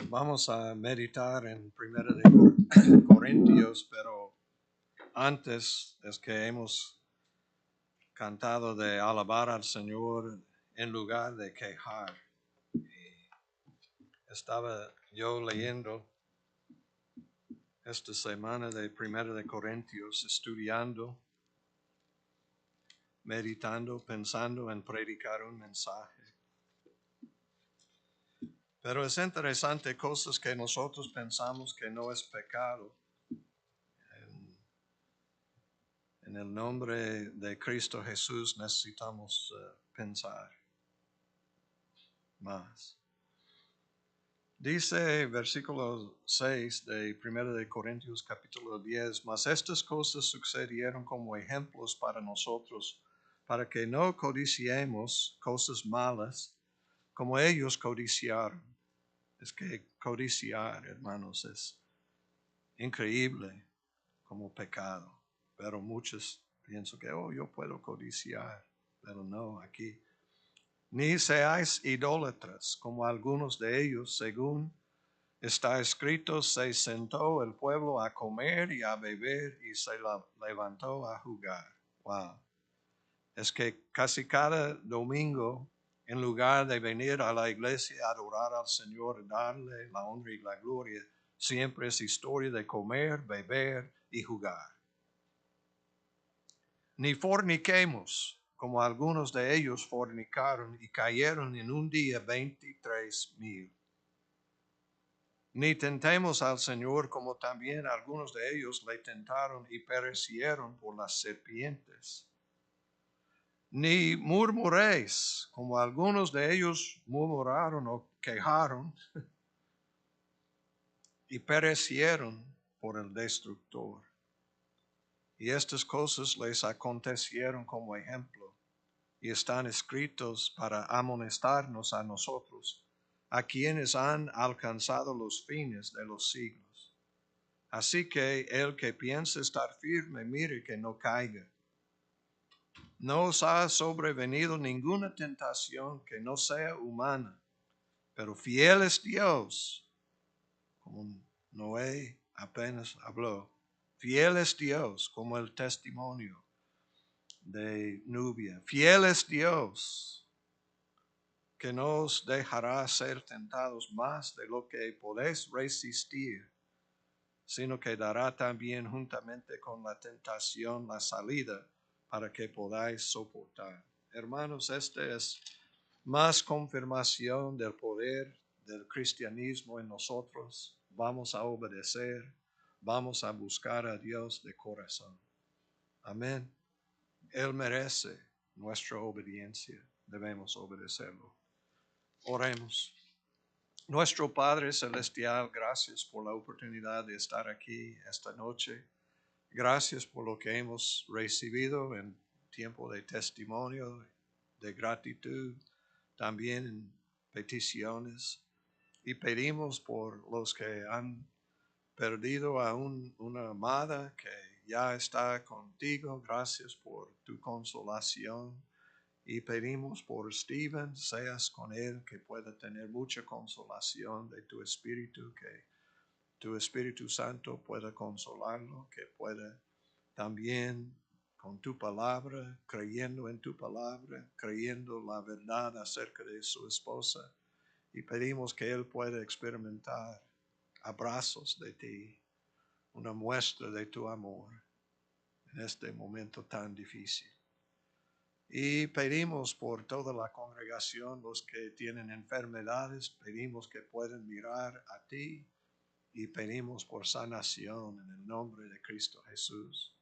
Vamos a meditar en Primera de Corintios, pero antes es que hemos cantado de alabar al Señor en lugar de quejar. Estaba yo leyendo esta semana de Primera de Corintios, estudiando, meditando, pensando en predicar un mensaje. Pero es interesante cosas que nosotros pensamos que no es pecado. En el nombre de Cristo Jesús necesitamos pensar más. Dice versículo 6 de 1 de Corintios capítulo 10, mas estas cosas sucedieron como ejemplos para nosotros, para que no codiciemos cosas malas como ellos codiciaron. Es que codiciar, hermanos, es increíble como pecado, pero muchos piensan que, yo puedo codiciar, pero no, aquí. Ni seáis idólatras, como algunos de ellos, según está escrito, se sentó el pueblo a comer y a beber y se levantó a jugar. Wow. Es que casi cada domingo, en lugar de venir a la iglesia a adorar al Señor, darle la honra y la gloria, siempre es historia de comer, beber y jugar. Ni forniquemos, como algunos de ellos fornicaron y cayeron en un día 23,000. Ni tentemos al Señor, como también algunos de ellos le tentaron y perecieron por las serpientes. Ni murmuréis, como algunos de ellos murmuraron o quejaron y perecieron por el destructor. Y estas cosas les acontecieron como ejemplo y están escritos para amonestarnos a nosotros, a quienes han alcanzado los fines de los siglos. Así que el que piensa estar firme, mire que no caiga. No os ha sobrevenido ninguna tentación que no sea humana, pero fiel es Dios, como Noé apenas habló. Fiel es Dios, como el testimonio de Nubia. Fiel es Dios, que no os dejará ser tentados más de lo que podéis resistir, sino que dará también juntamente con la tentación la salida para que podáis soportar. Hermanos, este es más confirmación del poder del cristianismo en nosotros. Vamos a obedecer, vamos a buscar a Dios de corazón. Amén. Él merece nuestra obediencia, debemos obedecerlo. Oremos. Nuestro Padre Celestial, gracias por la oportunidad de estar aquí esta noche. Gracias por lo que hemos recibido en tiempo de testimonio, de gratitud, también en peticiones. Y pedimos por los que han perdido a una amada que ya está contigo. Gracias por tu consolación. Y pedimos por Stephen, seas con él, que pueda tener mucha consolación de tu Espíritu, que tu Espíritu Santo pueda consolarlo, que pueda también con tu palabra, creyendo en tu palabra, creyendo la verdad acerca de su esposa. Y pedimos que él pueda experimentar abrazos de ti, una muestra de tu amor en este momento tan difícil. Y pedimos por toda la congregación, los que tienen enfermedades, pedimos que puedan mirar a ti y pedimos por sanación en el nombre de Cristo Jesús.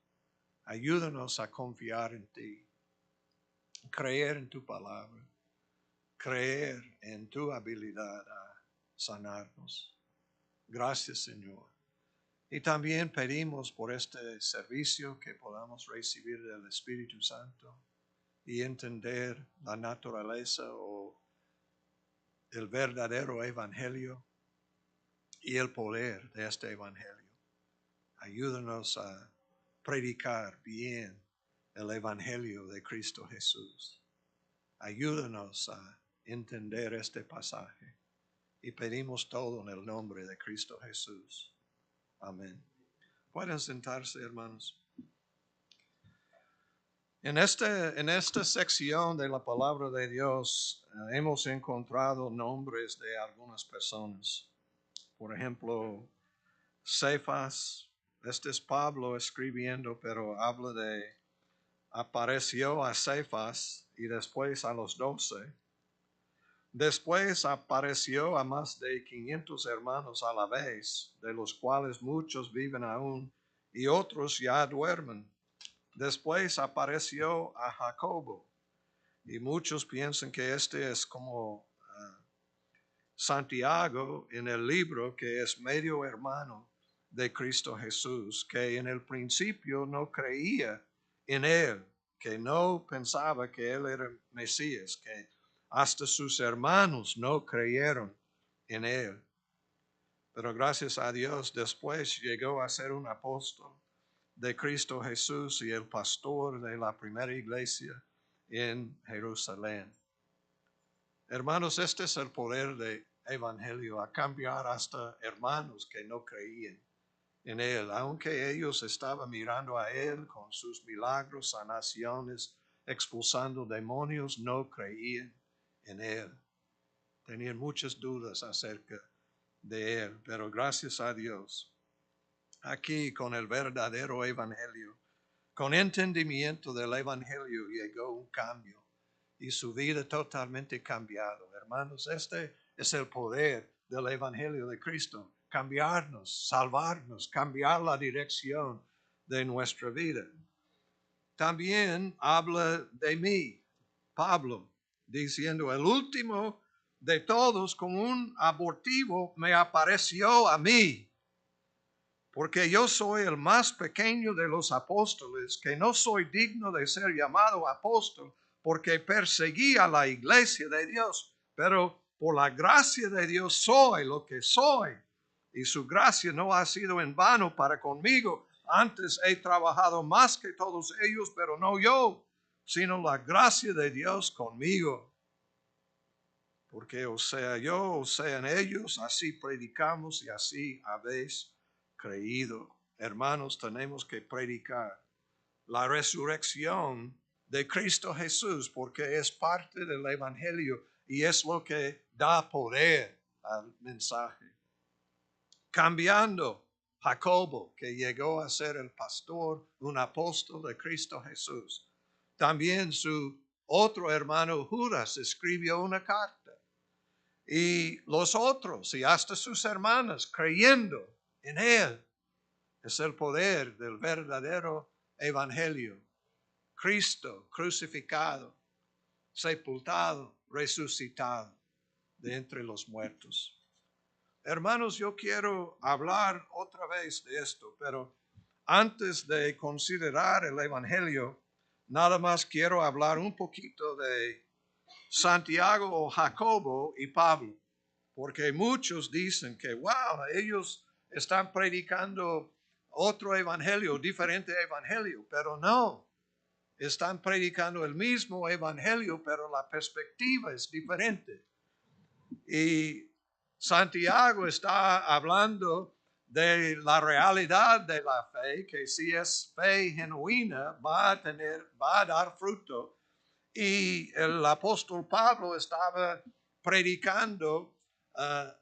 Ayúdanos a confiar en ti, creer en tu palabra, creer en tu habilidad a sanarnos. Gracias, Señor. Y también pedimos por este servicio que podamos recibir del Espíritu Santo y entender la naturaleza o el verdadero evangelio y el poder de este evangelio. Ayúdanos a predicar bien el evangelio de Cristo Jesús. Ayúdanos a entender este pasaje y pedimos todo en el nombre de Cristo Jesús. Amén. Pueden sentarse, hermanos. En esta sección de la palabra de Dios hemos encontrado nombres de algunas personas. Por ejemplo, Cefas, este es Pablo escribiendo, pero habla de apareció a Cefas y después a los 12. Después apareció a más de 500 hermanos a la vez, de los cuales muchos viven aún y otros ya duermen. Después apareció a Jacobo y muchos piensan que este es como Santiago en el libro, que es medio hermano de Cristo Jesús, que en el principio no creía en él, que no pensaba que él era Mesías, que hasta sus hermanos no creyeron en él. Pero gracias a Dios después llegó a ser un apóstol de Cristo Jesús y el pastor de la primera iglesia en Jerusalén. Hermanos, este es el poder del Evangelio, a cambiar hasta hermanos que no creían en él, aunque ellos estaban mirando a él con sus milagros, sanaciones, expulsando demonios, no creían en él. Tenían muchas dudas acerca de él, pero gracias a Dios, aquí con el verdadero Evangelio, con entendimiento del Evangelio llegó un cambio y su vida totalmente cambiado. Hermanos, este es el poder del Evangelio de Cristo. Cambiarnos, salvarnos, cambiar la dirección de nuestra vida. También habla de mí, Pablo, diciendo, el último de todos como un abortivo me apareció a mí. Porque yo soy el más pequeño de los apóstoles, que no soy digno de ser llamado apóstol, porque perseguí a la iglesia de Dios, pero por la gracia de Dios soy lo que soy. Y su gracia no ha sido en vano para conmigo. Antes he trabajado más que todos ellos, pero no yo, sino la gracia de Dios conmigo. Porque o sea yo, o sean ellos, así predicamos y así habéis creído. Hermanos, tenemos que predicar la resurrección de Cristo Jesús, porque es parte del Evangelio y es lo que da poder al mensaje. Cambiando Jacobo, que llegó a ser el pastor, un apóstol de Cristo Jesús. También su otro hermano Judas escribió una carta. Y los otros, y hasta sus hermanas, creyendo en él. Es el poder del verdadero evangelio. Cristo crucificado, sepultado, resucitado de entre los muertos. Hermanos, yo quiero hablar otra vez de esto, pero antes de considerar el evangelio, nada más quiero hablar un poquito de Santiago o Jacobo y Pablo, porque muchos dicen que, wow, ellos están predicando otro evangelio, diferente evangelio, pero no, están predicando el mismo evangelio, pero la perspectiva es diferente. Y Santiago está hablando de la realidad de la fe, que si es fe genuina va a dar fruto. Y el apóstol Pablo estaba predicando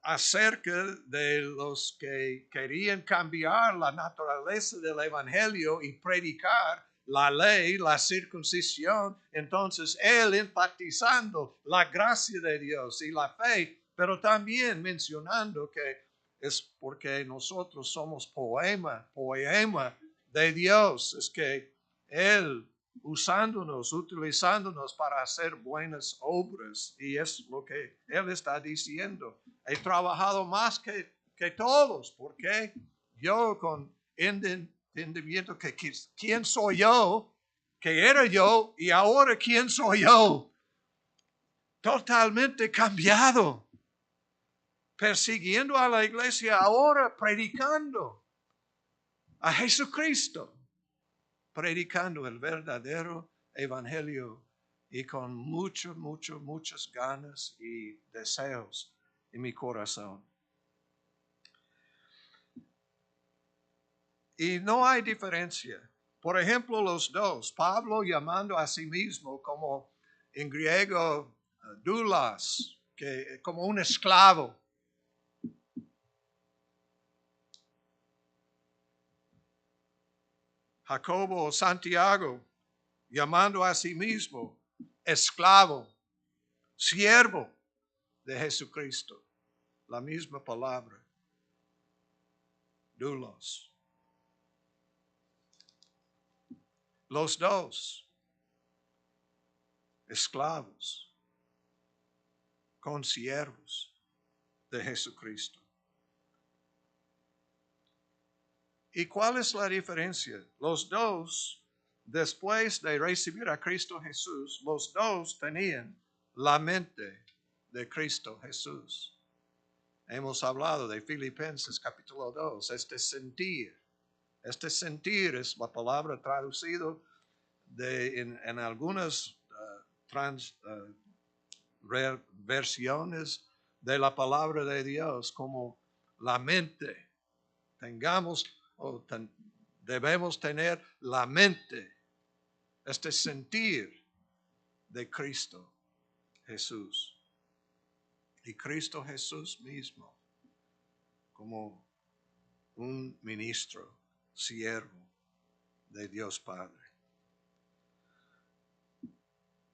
acerca de los que querían cambiar la naturaleza del evangelio y predicar la ley, la circuncisión. Entonces él enfatizando la gracia de Dios y la fe, pero también mencionando que es porque nosotros somos poema de Dios, es que él utilizándonos para hacer buenas obras. Y es lo que él está diciendo. He trabajado más que todos, porque yo con entendimiento que quién soy yo, que era yo y ahora quién soy yo. Totalmente cambiado. Persiguiendo a la iglesia, ahora predicando a Jesucristo. Predicando el verdadero evangelio y con muchas ganas y deseos en mi corazón. Y no hay diferencia. Por ejemplo, los dos, Pablo llamando a sí mismo como en griego doulos, que como un esclavo. Jacobo o Santiago llamando a sí mismo esclavo, siervo de Jesucristo. La misma palabra, doulos. Los dos, esclavos, consiervos de Jesucristo. ¿Y cuál es la diferencia? Los dos, después de recibir a Cristo Jesús, los dos tenían la mente de Cristo Jesús. Hemos hablado de Filipenses capítulo 2, este sentir. Este sentir es la palabra traducida en algunas versiones de la palabra de Dios como la mente. Debemos tener la mente, este sentir de Cristo Jesús. Y Cristo Jesús mismo, como un ministro, siervo de Dios Padre.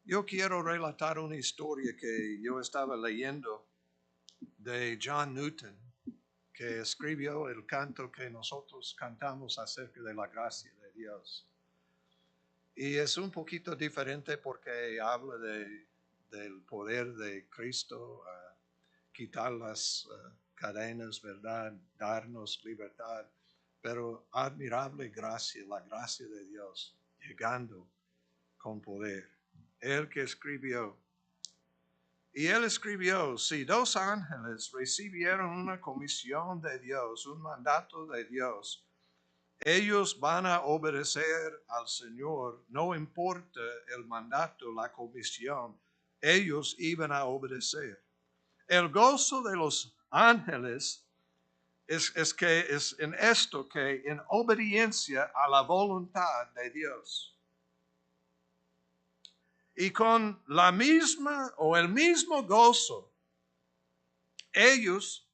Yo quiero relatar una historia que yo estaba leyendo de John Newton, que escribió el canto que nosotros cantamos acerca de la gracia de Dios. Y es un poquito diferente porque habla del poder de Cristo a quitar las cadenas, ¿verdad? Darnos libertad. Pero admirable gracia, la gracia de Dios, llegando con poder. Él que escribió. Y él escribió, si dos ángeles recibieron una comisión de Dios, un mandato de Dios, ellos van a obedecer al Señor, no importa el mandato, la comisión, ellos iban a obedecer. El gozo de los ángeles es que es en esto, que en obediencia a la voluntad de Dios. Y con la misma o el mismo gozo, ellos,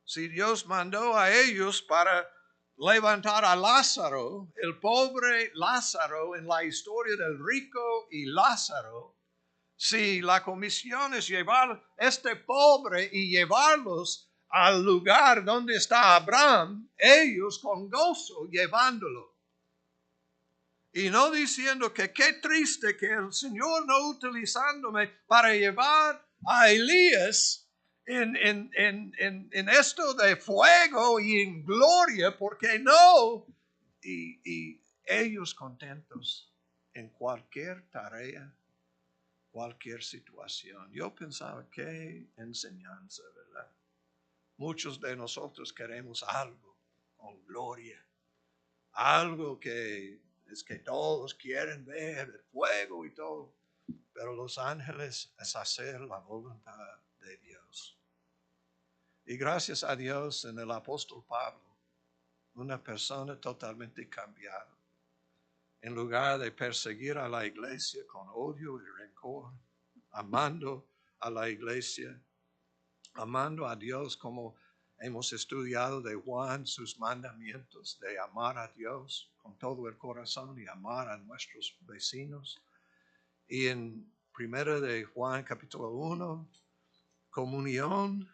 si Dios mandó a ellos para levantar a Lázaro, el pobre Lázaro en la historia del rico y Lázaro, si la comisión es llevar este pobre y llevarlos al lugar donde está Abraham, ellos con gozo llevándolo. Y no diciendo que qué triste que el Señor no utilizándome para llevar a Elías en esto de fuego y en gloria, porque no. Y ellos contentos en cualquier tarea, cualquier situación. Yo pensaba, qué enseñanza, ¿verdad? Muchos de nosotros queremos algo con gloria, algo que es que todos quieren ver, el fuego y todo. Pero los ángeles es hacer la voluntad de Dios. Y gracias a Dios en el apóstol Pablo, una persona totalmente cambiada. En lugar de perseguir a la iglesia con odio y rencor, amando a la iglesia, amando a Dios como hemos estudiado de Juan, sus mandamientos de amar a Dios con todo el corazón y amar a nuestros vecinos. Y en 1 de Juan capítulo 1, comunión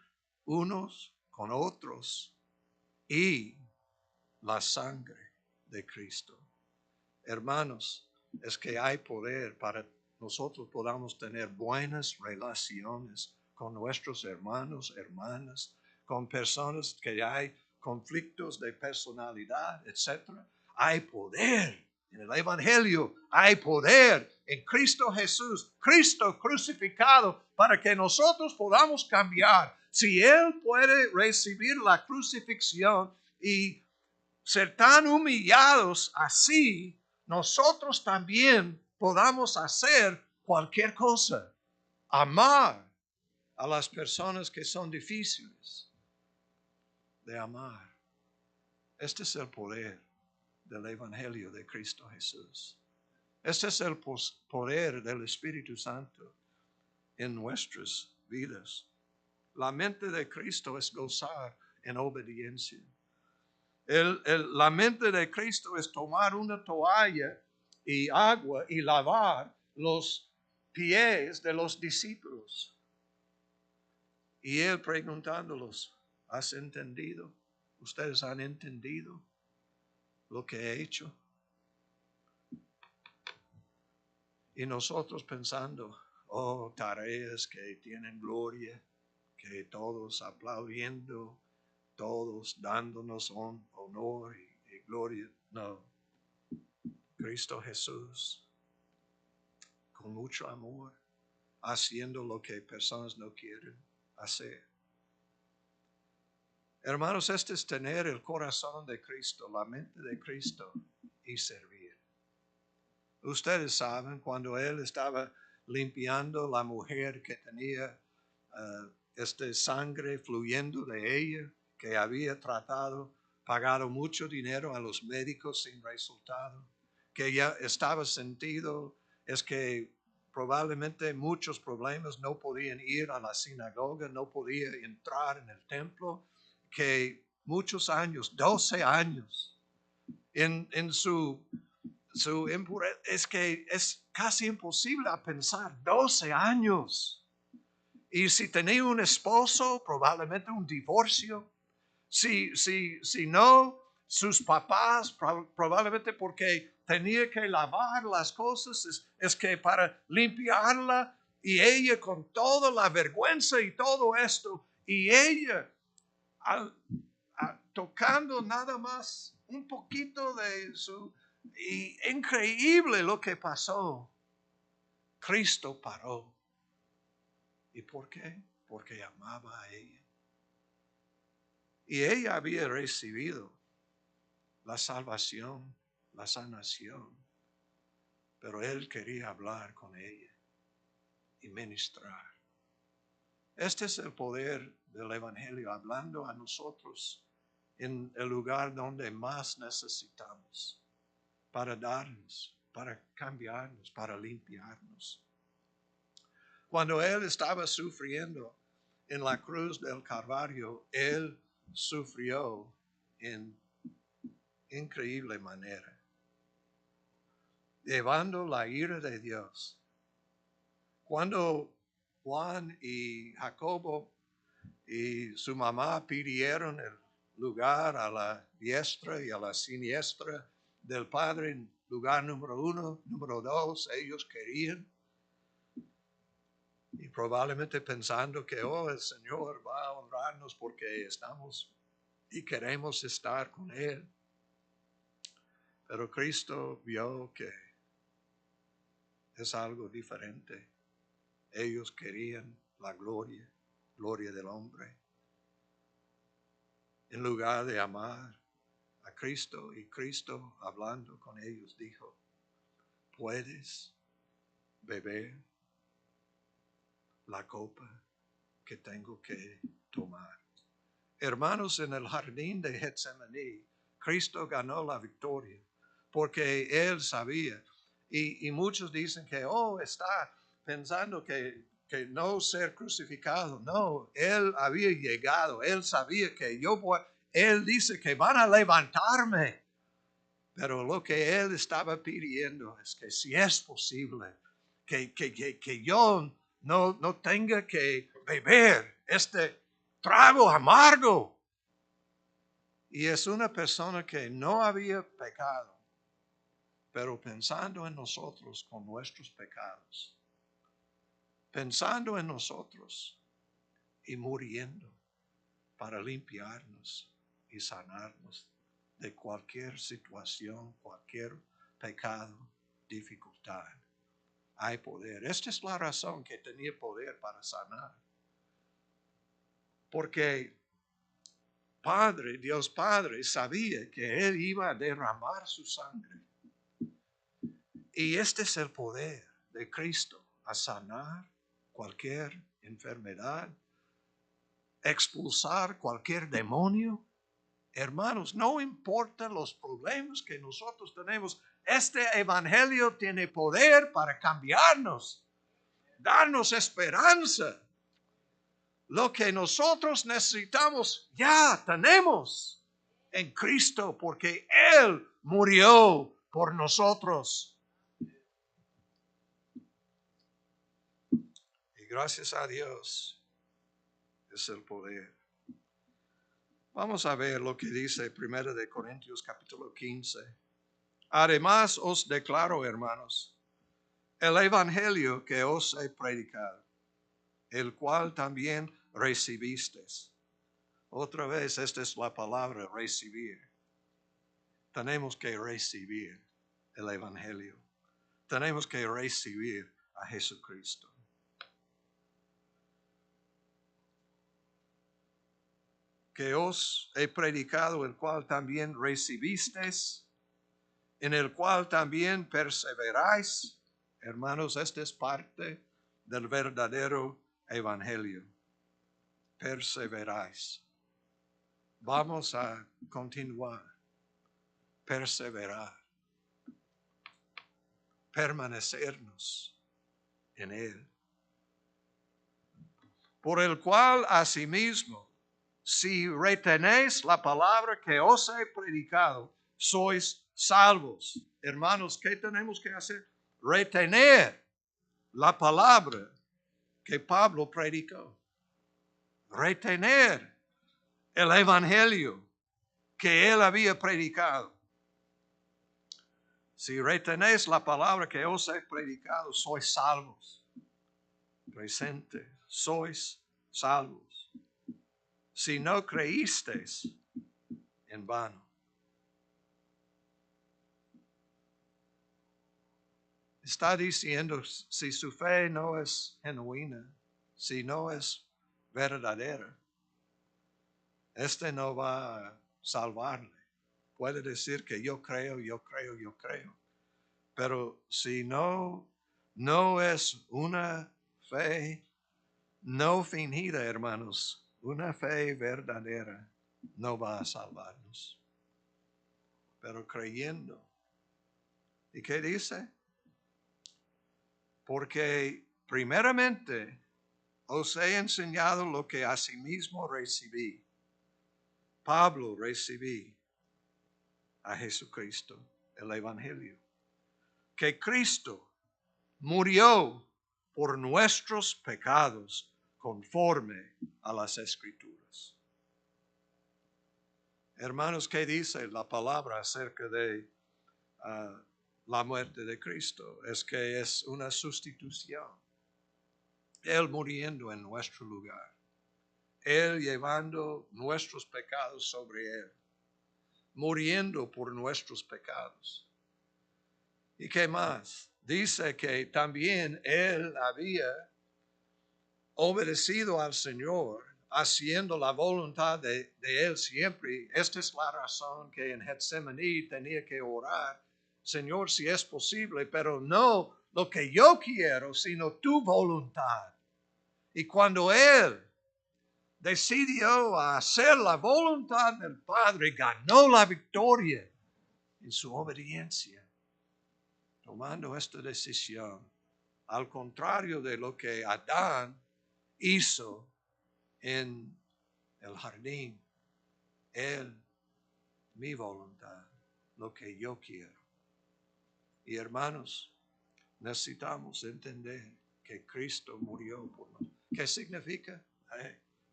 unos con otros y la sangre de Cristo. Hermanos, es que hay poder para nosotros podamos tener buenas relaciones con nuestros hermanos, hermanas, con personas que hay conflictos de personalidad, etc. Hay poder en el Evangelio, hay poder en Cristo Jesús, Cristo crucificado, para que nosotros podamos cambiar. Si Él puede recibir la crucifixión y ser tan humillados así, nosotros también podamos hacer cualquier cosa. Amar a las personas que son difíciles de amar. Este es el poder del Evangelio de Cristo Jesús. Este es el poder del Espíritu Santo en nuestras vidas. La mente de Cristo es gozar en obediencia. La mente de Cristo es tomar una toalla y agua y lavar los pies de los discípulos. Y él preguntándolos, ¿has entendido? ¿Ustedes han entendido lo que he hecho? Y nosotros pensando, oh, tareas que tienen gloria, que todos aplaudiendo, todos dándonos honor y gloria. No, Cristo Jesús, con mucho amor, haciendo lo que personas no quieren hacer. Hermanos, este es tener el corazón de Cristo, la mente de Cristo y servir. Ustedes saben, cuando Él estaba limpiando la mujer que tenía sangre fluyendo de ella, que había pagado mucho dinero a los médicos sin resultado, que ya estaba sentido, es que probablemente muchos problemas, no podían ir a la sinagoga, no podía entrar en el templo, que muchos años, 12 años, en su impureza, es que es casi imposible a pensar, 12 años. Y si tenía un esposo, probablemente un divorcio. Si no, sus papás, probablemente porque tenía que lavar las cosas, es que para limpiarla, y ella con toda la vergüenza y todo esto, y ella tocando nada más un poquito de su... Y increíble lo que pasó. Cristo paró. ¿Y por qué? Porque amaba a ella. Y ella había recibido la salvación, la sanación, pero él quería hablar con ella y ministrar. Este es el poder del Evangelio, hablando a nosotros en el lugar donde más necesitamos, para darnos, para cambiarnos, para limpiarnos. Cuando él estaba sufriendo en la cruz del Calvario, él sufrió en increíble manera, llevando la ira de Dios. Cuando Juan y Jacobo y su mamá pidieron el lugar a la diestra y a la siniestra del Padre, lugar número 1, número 2, ellos querían. Y probablemente pensando que, el Señor va a honrarnos porque estamos y queremos estar con Él. Pero Cristo vio que es algo diferente. Ellos querían la gloria del hombre. En lugar de amar a Cristo, y Cristo hablando con ellos dijo, ¿puedes beber la copa que tengo que tomar? Hermanos, en el jardín de Getsemaní, Cristo ganó la victoria porque Él sabía. Y muchos dicen que, está pensando que no ser crucificado. No, Él había llegado. Él sabía que Él dice que van a levantarme. Pero lo que Él estaba pidiendo es que si es posible, que yo no tenga que beber este trago amargo. Y es una persona que no había pecado, pero pensando en nosotros con nuestros pecados, pensando en nosotros y muriendo para limpiarnos y sanarnos de cualquier situación, cualquier pecado, dificultad. Hay poder. Esta es la razón que tenía poder para sanar. Porque Dios Padre sabía que Él iba a derramar su sangre. Y este es el poder de Cristo a sanar, cualquier enfermedad, expulsar cualquier demonio. Hermanos, no importa los problemas que nosotros tenemos, este evangelio tiene poder para cambiarnos, darnos esperanza. Lo que nosotros necesitamos ya tenemos en Cristo, porque Él murió por nosotros. Y gracias a Dios es el poder. Vamos a ver lo que dice 1 de Corintios capítulo 15. Además os declaro, hermanos, el evangelio que os he predicado, el cual también recibisteis. Otra vez, esta es la palabra recibir. Tenemos que recibir el evangelio. Tenemos que recibir a Jesucristo. Que os he predicado, el cual también recibisteis, en el cual también perseveráis. Hermanos, esta es parte del verdadero evangelio. Perseveráis. Vamos a continuar. Perseverar. Permanecernos en Él. Por el cual asimismo, si retenéis la palabra que os he predicado, sois salvos. Hermanos, ¿qué tenemos que hacer? Retener la palabra que Pablo predicó. Retener el evangelio que él había predicado. Si retenéis la palabra que os he predicado, sois salvos. Presente, sois salvos. Si no creísteis, en vano. Está diciendo, si su fe no es genuina, si no es verdadera, este no va a salvarle. Puede decir que yo creo. Pero si no es una fe no fingida, hermanos, una fe verdadera, no va a salvarnos. Pero creyendo. ¿Y qué dice? Porque primeramente os he enseñado lo que asimismo recibí. Pablo recibí a Jesucristo, el Evangelio. Que Cristo murió por nuestros pecados conforme a las Escrituras. Hermanos, ¿qué dice la palabra acerca de la muerte de Cristo? Es que es una sustitución. Él muriendo en nuestro lugar. Él llevando nuestros pecados sobre Él. Muriendo por nuestros pecados. ¿Y qué más? Dice que también Él había obedecido al Señor, haciendo la voluntad de Él siempre. Esta es la razón que en Getsemaní tenía que orar. Señor, si es posible, pero no lo que yo quiero, sino tu voluntad. Y cuando Él decidió hacer la voluntad del Padre, ganó la victoria en su obediencia, tomando esta decisión, al contrario de lo que Adán hizo en el jardín. Él, mi voluntad, lo que yo quiero. Y hermanos, necesitamos entender que Cristo murió por nosotros. ¿Qué significa?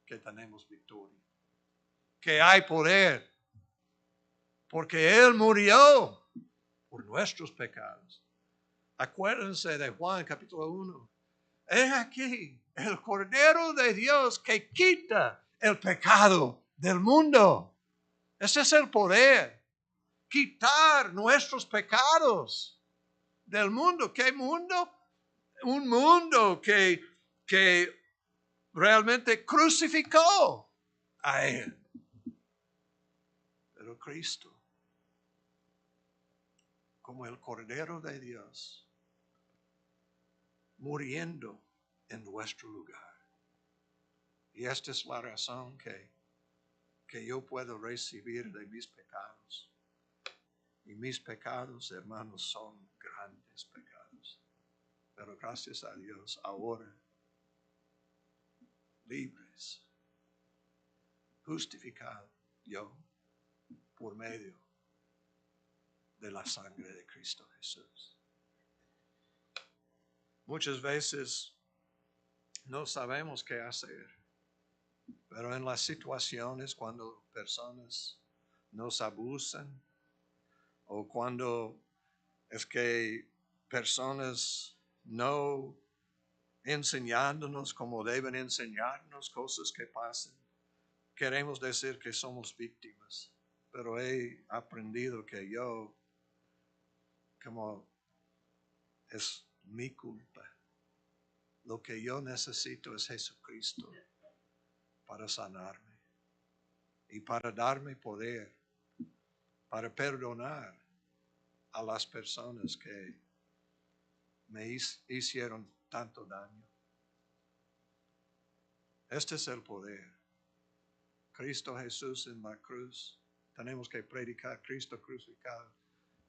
Que tenemos victoria. Que hay poder. Porque Él murió por nuestros pecados. Acuérdense de Juan capítulo 1. He aquí el Cordero de Dios que quita el pecado del mundo. Ese es el poder. Quitar nuestros pecados del mundo. ¿Qué mundo? Un mundo que realmente crucificó a Él. Pero Cristo, como el Cordero de Dios, muriendo en nuestro lugar. Y esta es la razón que yo puedo recibir de mis pecados. Y mis pecados, hermanos, son grandes pecados. Pero gracias a Dios, ahora, libres, justificados, yo, por medio de la sangre de Cristo Jesús. Muchas veces no sabemos qué hacer, pero en las situaciones cuando personas nos abusan o cuando es que personas no enseñándonos como deben enseñarnos cosas que pasan, queremos decir que somos víctimas, pero he aprendido que yo, como es mi culpa, lo que yo necesito es Jesucristo para sanarme y para darme poder, para perdonar a las personas que me hicieron tanto daño. Este es el poder. Cristo Jesús en la cruz. Tenemos que predicar Cristo crucificado.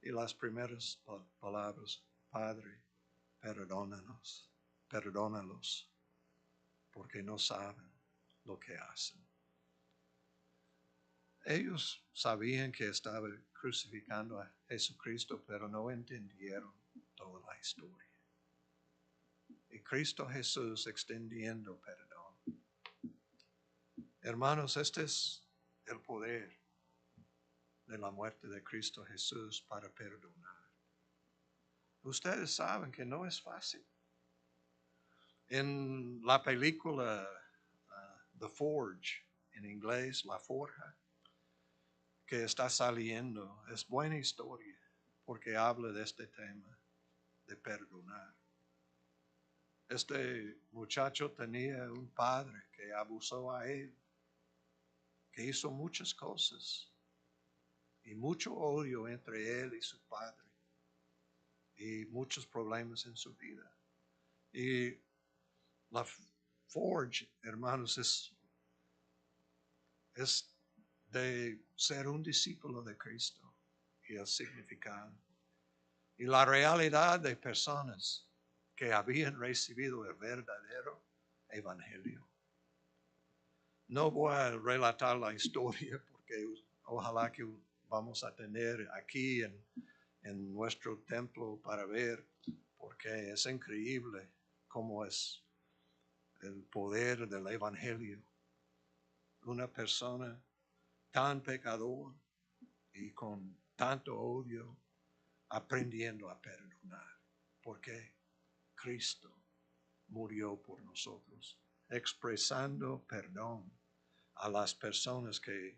Y las primeras palabras, Padre, perdónanos, perdónalos, porque no saben lo que hacen. Ellos sabían que estaba crucificando a Jesucristo, pero no entendieron toda la historia. Y Cristo Jesús extendiendo perdón. Hermanos, este es el poder de la muerte de Cristo Jesús para perdonar. Ustedes saben que no es fácil. En la película The Forge, en inglés, La Forja, que está saliendo, es buena historia porque habla de este tema de perdonar. Este muchacho tenía un padre que abusó a él, que hizo muchas cosas y mucho odio entre él y su padre y muchos problemas en su vida. Y la Forge, hermanos, es de ser un discípulo de Cristo y el significado. Y la realidad de personas que habían recibido el verdadero evangelio. No voy a relatar la historia porque ojalá que vamos a tener aquí en nuestro templo para ver, porque es increíble cómo es el poder del evangelio. Una persona tan pecador y con tanto odio aprendiendo a perdonar, porque Cristo murió por nosotros, expresando perdón a las personas que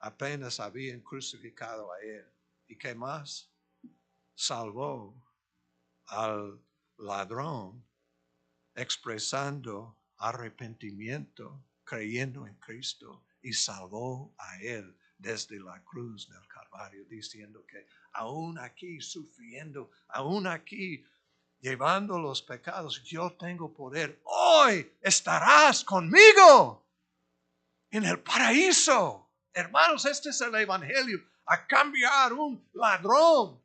apenas habían crucificado a Él. ¿Y qué más? Salvó al ladrón, expresando arrepentimiento, creyendo en Cristo, y salvó a Él desde la cruz del Calvario, diciendo que aún aquí sufriendo, aún aquí llevando los pecados, yo tengo poder. Hoy estarás conmigo en el paraíso. Hermanos, este es el evangelio. A cambiar un ladrón.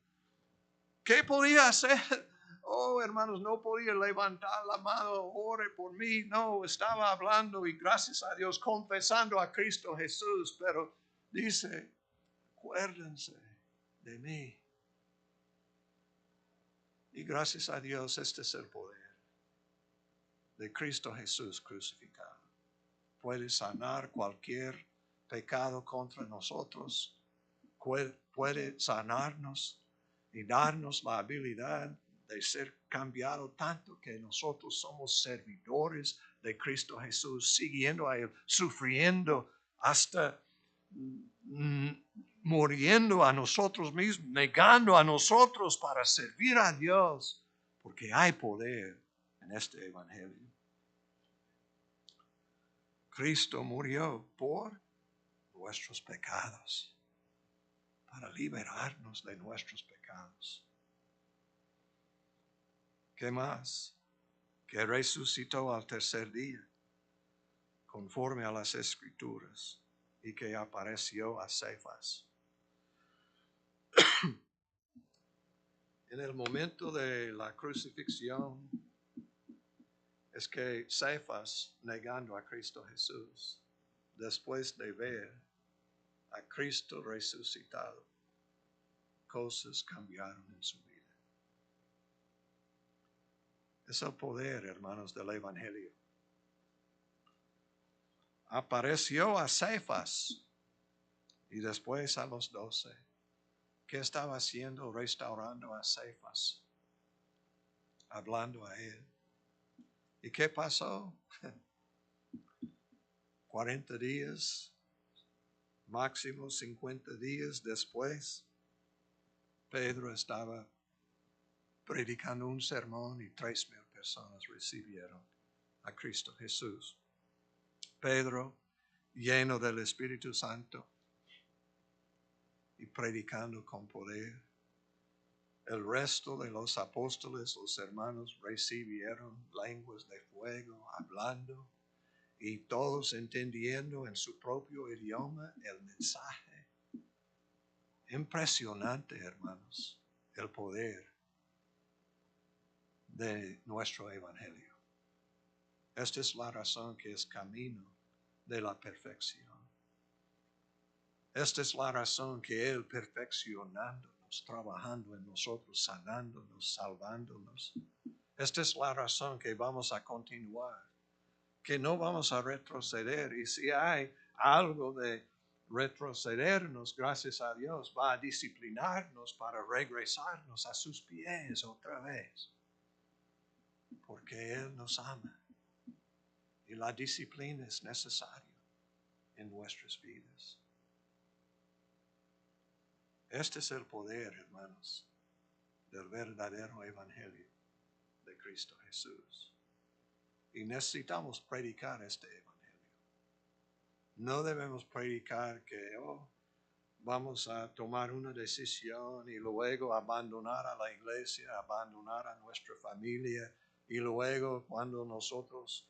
¿Qué podía hacer? Oh, hermanos, no podía levantar la mano, ore por mí. No, estaba hablando y gracias a Dios confesando a Cristo Jesús. Pero dice, acuérdense de mí. Y gracias a Dios, este es el poder de Cristo Jesús crucificado. Puede sanar cualquier pecado contra nosotros. Puede sanarnos y darnos la habilidad de ser cambiado tanto que nosotros somos servidores de Cristo Jesús, siguiendo a Él, sufriendo hasta muriendo a nosotros mismos, negando a nosotros para servir a Dios, porque hay poder en este evangelio. Cristo murió por nuestros pecados, para liberarnos de nuestros pecados. ¿Qué más? que resucitó al tercer día, conforme a las Escrituras, y que apareció a Cefas. En el momento de la crucifixión, es que Cefas, negando a Cristo Jesús, después de ver a Cristo resucitado, cosas cambiaron en su vida. Es el poder, hermanos, del Evangelio. Apareció a Cefas y después a los 12. ¿Qué estaba haciendo? Restaurando a Cefas, hablando a él. ¿Y qué pasó? 40 días, máximo 50 días después, Pedro estaba predicando un sermón y 3,000 personas recibieron a Cristo Jesús. Pedro, lleno del Espíritu Santo y predicando con poder. El resto de los apóstoles, los hermanos, recibieron lenguas de fuego, hablando, y todos entendiendo en su propio idioma el mensaje. Impresionante, hermanos, el poder de nuestro Evangelio. Esta es la razón que es camino de la perfección. Esta es la razón que Él perfeccionándonos, trabajando en nosotros, sanándonos, salvándonos. Esta es la razón que vamos a continuar, que no vamos a retroceder. Y si hay algo de retrocedernos, gracias a Dios, va a disciplinarnos para regresarnos a sus pies otra vez. Porque Él nos ama. Y la disciplina es necesaria en nuestras vidas. Este es el poder, hermanos, del verdadero Evangelio de Cristo Jesús. Y necesitamos predicar este Evangelio. No debemos predicar que vamos a tomar una decisión y luego abandonar a la iglesia, abandonar a nuestra familia, y luego cuando nosotros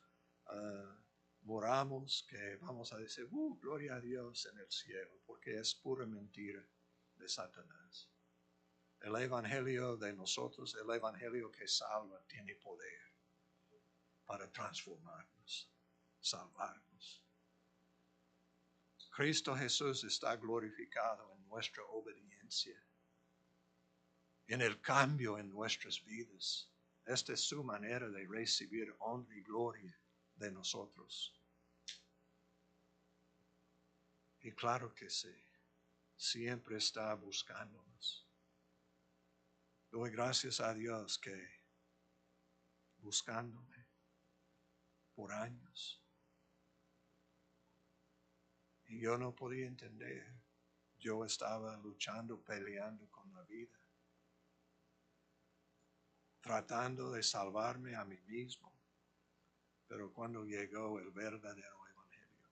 moramos, que vamos a decir, gloria a Dios en el cielo, porque es pura mentira de Satanás. El Evangelio de nosotros, el Evangelio que salva, tiene poder para transformarnos, salvarnos. Cristo Jesús está glorificado en nuestra obediencia, en el cambio en nuestras vidas. Esta es su manera de recibir honra y gloria de nosotros. Y claro que sí, siempre está buscándonos. Doy gracias a Dios que buscándome por años. Y yo no podía entender. Yo estaba luchando, peleando con la vida, tratando de salvarme a mí mismo. Pero cuando llegó el verdadero Evangelio,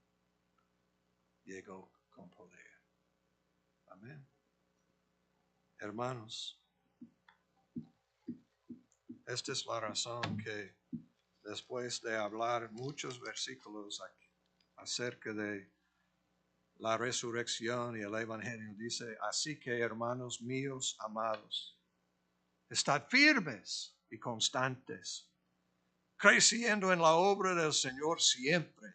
llegó con poder. Amén. Hermanos, esta es la razón que después de hablar muchos versículos acerca de la resurrección y el Evangelio, dice, así que hermanos míos amados, estad firmes y constantes, creciendo en la obra del Señor siempre,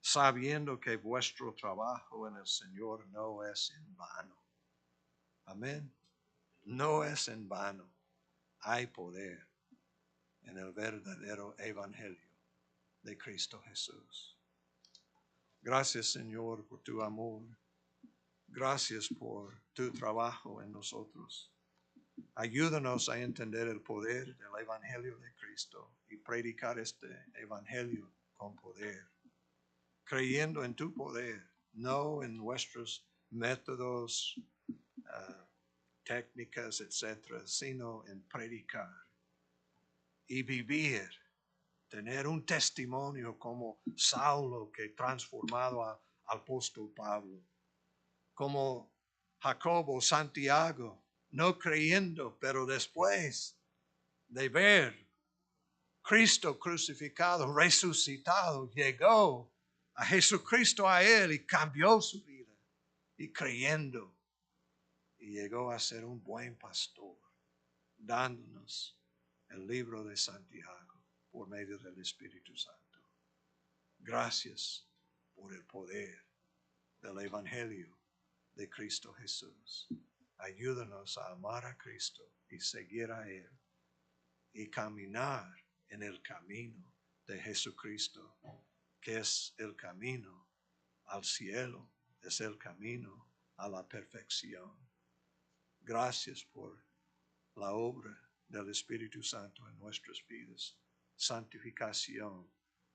sabiendo que vuestro trabajo en el Señor no es en vano. Amén. No es en vano. Hay poder en el verdadero Evangelio de Cristo Jesús. Gracias, Señor, por tu amor. Gracias por tu trabajo en nosotros. Ayúdanos a entender el poder del Evangelio de Cristo y predicar este Evangelio con poder, creyendo en tu poder, no en nuestros métodos, técnicas, etcétera, sino en predicar y vivir, tener un testimonio como Saulo que transformado al apóstol Pablo, como Jacobo, Santiago, no creyendo, pero después de ver Cristo crucificado, resucitado, llegó a Jesucristo a él y cambió su vida. Y creyendo, y llegó a ser un buen pastor, dándonos el libro de Santiago por medio del Espíritu Santo. Gracias por el poder del Evangelio de Cristo Jesús. Ayúdanos a amar a Cristo y seguir a Él y caminar en el camino de Jesucristo, que es el camino al cielo, es el camino a la perfección. Gracias por la obra del Espíritu Santo en nuestras vidas. Santificación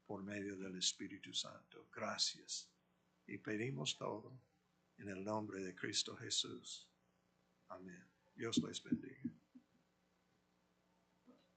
por medio del Espíritu Santo. Gracias. Y pedimos todo en el nombre de Cristo Jesús. Amén. Dios les bendiga.